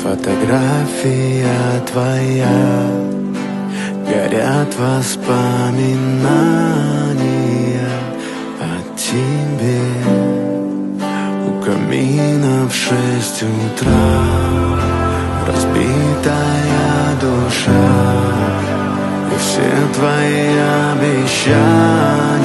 Фотография твоя, горят воспоминания о тебе. У камина в 6 утра разбитая душа, и все твои обещания